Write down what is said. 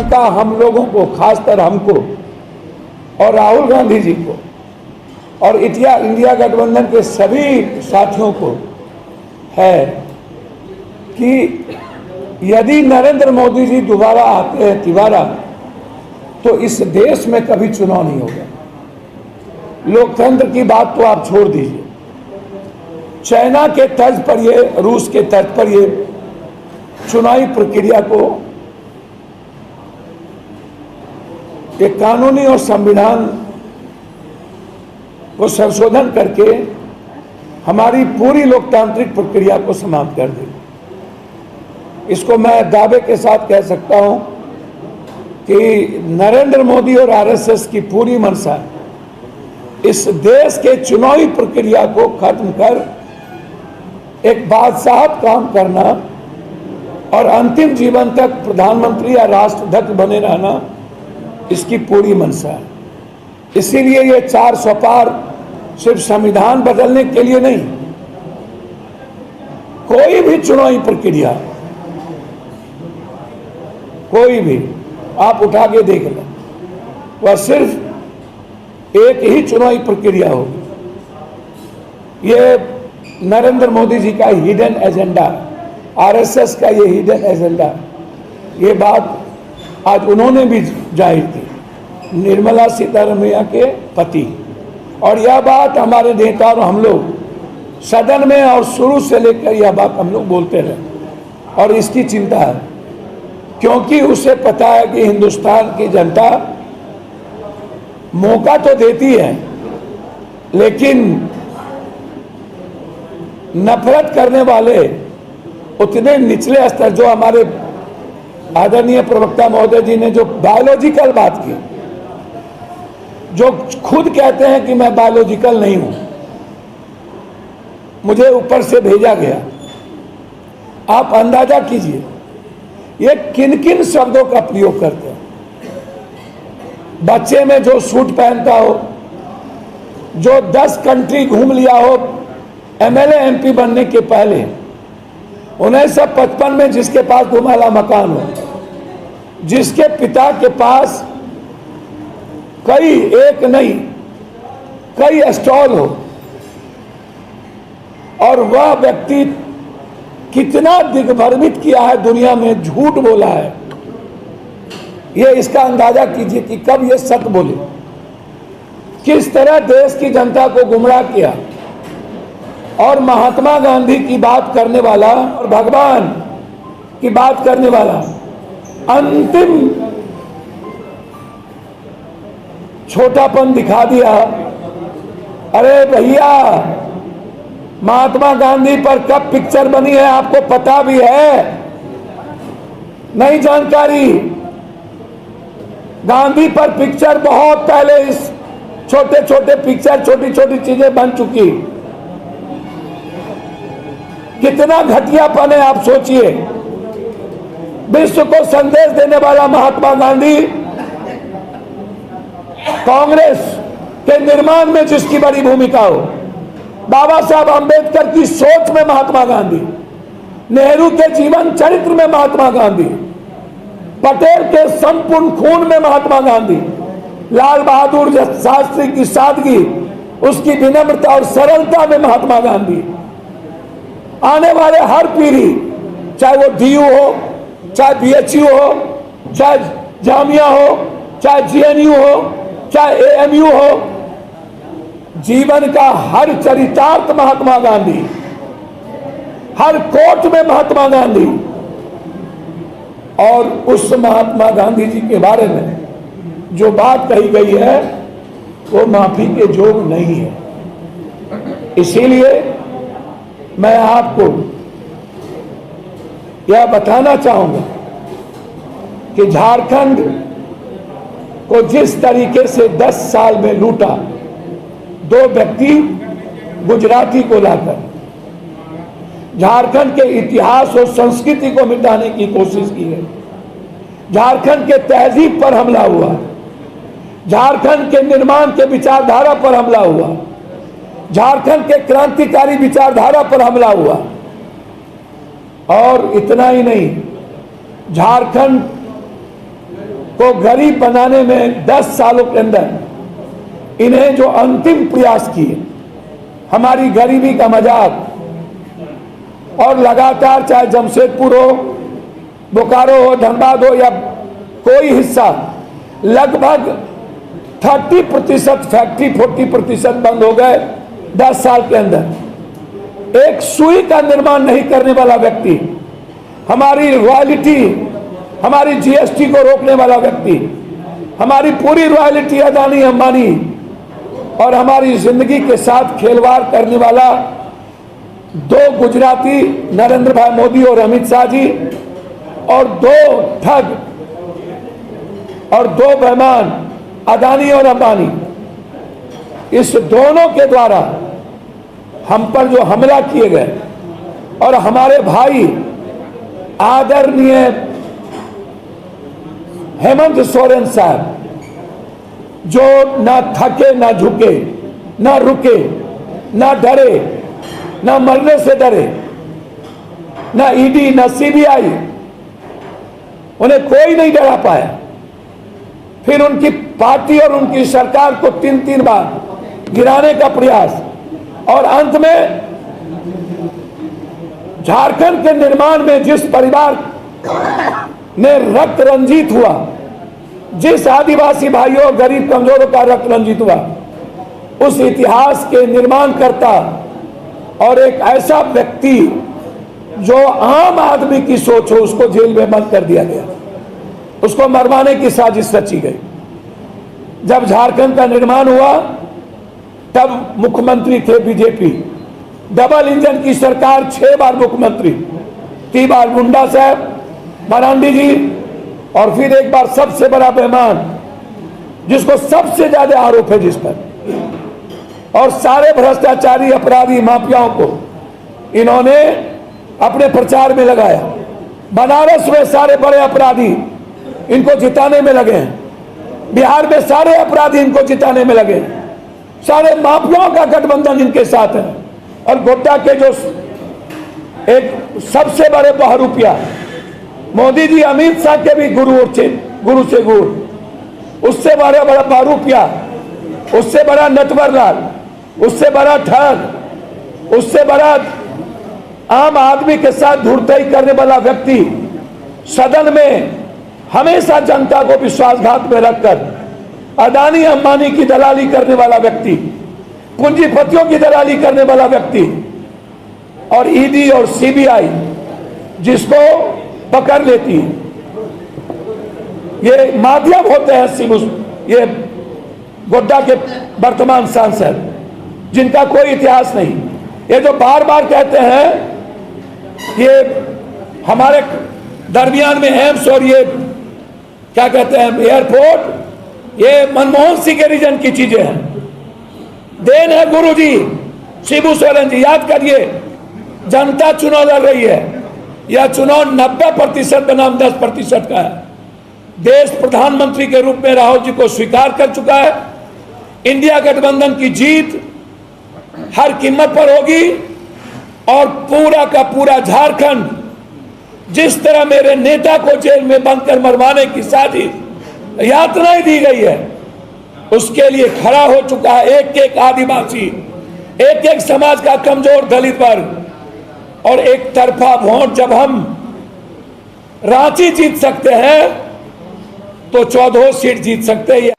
का हम लोगों को, खासकर हमको और राहुल गांधी जी को और इंडिया गठबंधन के सभी साथियों को है कि यदि नरेंद्र मोदी जी दोबारा आते हैं तिवारा, तो इस देश में कभी चुनाव नहीं होगा। लोकतंत्र की बात तो आप छोड़ दीजिए, चाइना के तर्ज पर ये, रूस के तर्ज पर ये चुनावी प्रक्रिया को एक कानूनी और संविधान को संशोधन करके हमारी पूरी लोकतांत्रिक प्रक्रिया को समाप्त कर दी। इसको मैं दावे के साथ कह सकता हूं कि नरेंद्र मोदी और आरएसएस की पूरी मंशा इस देश के चुनावी प्रक्रिया को खत्म कर एक बादशाहत काम करना और अंतिम जीवन तक प्रधानमंत्री या राष्ट्राध्यक्ष बने रहना, इसकी पूरी मंशा है। इसीलिए ये 400 पार सिर्फ संविधान बदलने के लिए नहीं, कोई भी चुनावी प्रक्रिया, कोई भी आप उठा के देख लें, वह सिर्फ एक ही चुनावी प्रक्रिया होगी। ये नरेंद्र मोदी जी का हिडन एजेंडा, आरएसएस का ये हिडन एजेंडा, ये बात आज उन्होंने भी जाहिर की, निर्मला सीतारमण के पति। और यह बात हमारे नेता और हम लोग सदन में और शुरू से लेकर यह बात हम लोग बोलते रहे और इसकी चिंता है, क्योंकि उसे पता है कि हिंदुस्तान की जनता मौका तो देती है, लेकिन नफरत करने वाले उतने निचले स्तर, जो हमारे आदरणीय प्रवक्ता महोदय जी ने जो बायोलॉजिकल बात की, जो खुद कहते हैं कि मैं बायोलॉजिकल नहीं हूं, मुझे ऊपर से भेजा गया। आप अंदाजा कीजिए ये किन किन शब्दों का प्रयोग करते हैं। बच्चे में जो सूट पहनता हो, जो 10 कंट्री घूम लिया हो एमएलए एमपी बनने के पहले, 1955 में जिसके पास घुमाला मकान हो, जिसके पिता के पास कई, एक नहीं कई स्टॉल हो, और वह व्यक्ति कितना दिग्भ्रमित किया है दुनिया में, झूठ बोला है, ये इसका अंदाजा कीजिए कि कब ये सत्य बोले, किस तरह देश की जनता को गुमराह किया। और महात्मा गांधी की बात करने वाला और भगवान की बात करने वाला अंतिम छोटापन दिखा दिया। अरे भैया, महात्मा गांधी पर कब पिक्चर बनी है आपको पता भी है? नहीं जानकारी? गांधी पर पिक्चर बहुत पहले, इस छोटे छोटे पिक्चर, छोटी छोटी चीजें बन चुकी। कितना घटियापन है आप सोचिए। विश्व को संदेश देने वाला महात्मा गांधी, कांग्रेस के निर्माण में जिसकी बड़ी भूमिका हो, बाबा साहब अंबेडकर की सोच में महात्मा गांधी, नेहरू के जीवन चरित्र में महात्मा गांधी, पटेल के संपूर्ण खून में महात्मा गांधी, लाल बहादुर शास्त्री की सादगी, उसकी विनम्रता और सरलता में महात्मा गांधी। आने वाले हर पीढ़ी, चाहे वो डीयू हो, चाहे बीएचयू हो, चाहे जामिया हो, चाहे जीएनयू हो, चाहे एएमयू हो, जीवन का हर चरितार्थ महात्मा गांधी, हर कोट में महात्मा गांधी। और उस महात्मा गांधी जी के बारे में जो बात कही गई है वो माफी के जोग नहीं है। इसीलिए मैं आपको यह बताना चाहूंगा कि झारखंड को जिस तरीके से 10 साल में लूटा, 2 व्यक्ति गुजराती को लाकर झारखंड के इतिहास और संस्कृति को मिटाने की कोशिश की है। झारखंड के तहजीब पर हमला हुआ, झारखंड के निर्माण के विचारधारा पर हमला हुआ, झारखंड के क्रांतिकारी विचारधारा पर हमला हुआ। और इतना ही नहीं, झारखंड को गरीब बनाने में 10 सालों के अंदर इन्हें जो अंतिम प्रयास किए, हमारी गरीबी का मजाक, और लगातार चाहे जमशेदपुर हो, बोकारो हो, धनबाद हो या कोई हिस्सा, लगभग 30% फैक्ट्री, 40% बंद हो गए 10 साल के अंदर। एक सुई का निर्माण नहीं करने वाला व्यक्ति, हमारी रॉयल्टी, हमारी जीएसटी को रोकने वाला व्यक्ति, हमारी पूरी रॉयल्टी अदानी अंबानी और हमारी जिंदगी के साथ खिलवाड़ करने वाला 2 गुजराती, नरेंद्र भाई मोदी और अमित शाह जी, और 2 ठग और 2 बेईमान, अदानी और अंबानी, इस दोनों के द्वारा हम पर जो हमला किए गए, और हमारे भाई आदरणीय हेमंत सोरेन साहब, जो ना थके, ना झुके, ना रुके, ना डरे, ना मरने से डरे, ना ईडी, ना सीबीआई, उन्हें कोई नहीं डरा पाया। फिर उनकी पार्टी और उनकी सरकार को 3 बार गिराने का प्रयास, और अंत में झारखंड के निर्माण में जिस परिवार ने रक्त रंजित हुआ, जिस आदिवासी भाइयों और गरीब कमजोरों का रक्त रंजित हुआ, उस इतिहास के निर्माणकर्ता और एक ऐसा व्यक्ति जो आम आदमी की सोच हो, उसको जेल में बंद कर दिया गया, उसको मरवाने की साजिश रची गई। जब झारखंड का निर्माण हुआ तब मुख्यमंत्री थे बीजेपी, डबल इंजन की सरकार, 6 बार मुख्यमंत्री, 3 बार मुंडा साहब, मरांडी जी, और फिर एक बार सबसे बड़ा बेईमान जिसको सबसे ज्यादा आरोप है जिस पर, और सारे भ्रष्टाचारी अपराधी माफियाओं को इन्होंने अपने प्रचार में लगाया। बनारस में सारे बड़े अपराधी इनको जिताने में लगे हैं, बिहार में सारे अपराधी इनको जिताने में लगे, सारे माफियाओं का गठबंधन इनके साथ है। और गोड्डा के जो एक सबसे बड़े बहरूपिया, मोदी जी अमित शाह के भी गुरु से गुरु, उससे बड़ा बहरूपिया, उससे बड़ा नटवरलाल, उससे बड़ा ठग, उससे बड़ा आम आदमी के साथ धूर्तई करने वाला व्यक्ति, सदन में हमेशा जनता को विश्वासघात में रखकर अदानी अंबानी की दलाली करने वाला व्यक्ति, पूंजीपतियों की दलाली करने वाला व्यक्ति, और ईडी और सीबीआई जिसको पकड़ लेती है, ये माध्यम होते हैं। ये गोड्डा के वर्तमान सांसद जिनका कोई इतिहास नहीं, ये जो बार बार कहते हैं ये हमारे दरमियान में एम्स और ये क्या कहते हैं एयरपोर्ट, ये मनमोहन सिंह के रीजन की चीजें हैं, देन है गुरुजी शिबू सोरेन जी। याद करिए, जनता चुनाव लड़ रही है, यह चुनाव 90% बनाम 10% का है। देश प्रधानमंत्री के रूप में राहुल जी को स्वीकार कर चुका है। इंडिया गठबंधन की जीत हर कीमत पर होगी, और पूरा का पूरा झारखंड जिस तरह मेरे नेता को जेल में बंद कर मरवाने की साजिश यातनाएं दी गई है, उसके लिए खड़ा हो चुका है एक एक आदिवासी, एक एक समाज का कमजोर दलित वर्ग। और एक तरफा वोट जब हम रांची जीत सकते हैं तो 14 सीट जीत सकते हैं।